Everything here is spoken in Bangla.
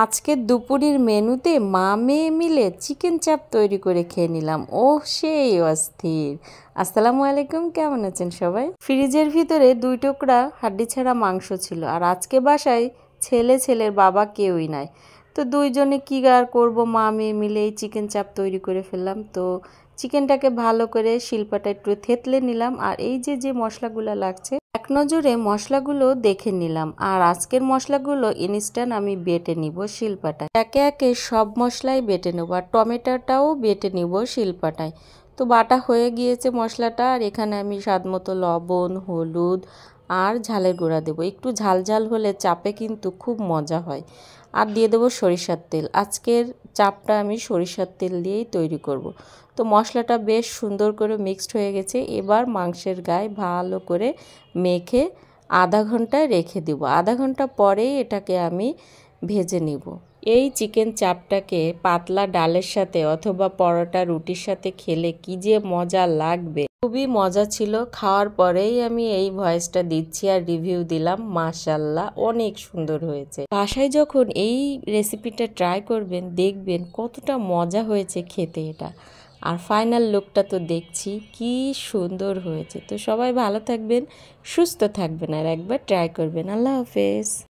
আজকের দুপুরের মেনুতে মা মেয়ে মিলে চিকেন চাপ তৈরি করে খেয়ে নিলাম। ওহ সেই অস্থির। আসসালামু আলাইকুম, কেমন আছেন সবাই? ফ্রিজের ভিতরে 2 টুকরা হাড্ডি ছাড়া মাংস ছিল, আর আজকে বাসায় ছেলের বাবা কেউই নাই। তো দুইজনে কী আর করবো, মা মেয়ে মিলে এই চিকেন চাপ তৈরি করে ফেললাম। তো চিকেনটাকে ভালো করে শিলপাটা একটু থেতলে নিলাম, আর এই যে মশলাগুলো লাগছে এক নজরে মশলাগুলো দেখে নিলাম। আর আজকের মশলাগুলো ইনস্ট্যান্ট আমি বেটে নিব শিলপাটায়। একে একে সব মশলাই বেটে নেব, আর টমেটোটাও বেটে নিব শিলপাটায়। তো বাটা হয়ে গিয়েছে মশলাটা, আর এখানে আমি স্বাদমতো লবণ, হলুদ আর ঝালের গুঁড়া দেবো। একটু ঝাল ঝাল হলে চাপে কিন্তু খুব মজা হয়। আর দিয়ে দেবো সরিষার তেল। আজকের চাপটা আমি সরিষার তেল দিয়েই তৈরি করব। তো মশলাটা বেশ সুন্দর করে মিক্সড হয়ে গেছে। এবার মাংসের গায়ে ভালো করে মেখে আধা ঘন্টা রেখে দিব। আধা ঘন্টা পরেই এটাকে আমি ভেজে নিব। এই চিকেন চাপটাকে পাতলা ডালের সাথে অথবা পরোটা রুটির সাথে খেলে কি যে মজা লাগবে, খুবই মজা ছিল। খাওয়ার পরেই আমি এই ভয়েসটা দিচ্ছি আর রিভিউ দিলাম। মাশাল্লাহ, অনেক সুন্দর হয়েছে। বাসায় যখন এই রেসিপিটা ট্রাই করবেন, দেখবেন কতটা মজা হয়েছে খেতে এটা। আর ফাইনাল লুকটা তো দেখছি কি সুন্দর হয়েছে। তো সবাই ভালো থাকবেন, সুস্থ থাকবেন, আর একবার ট্রাই করবেন। আল্লাহ হাফেজ।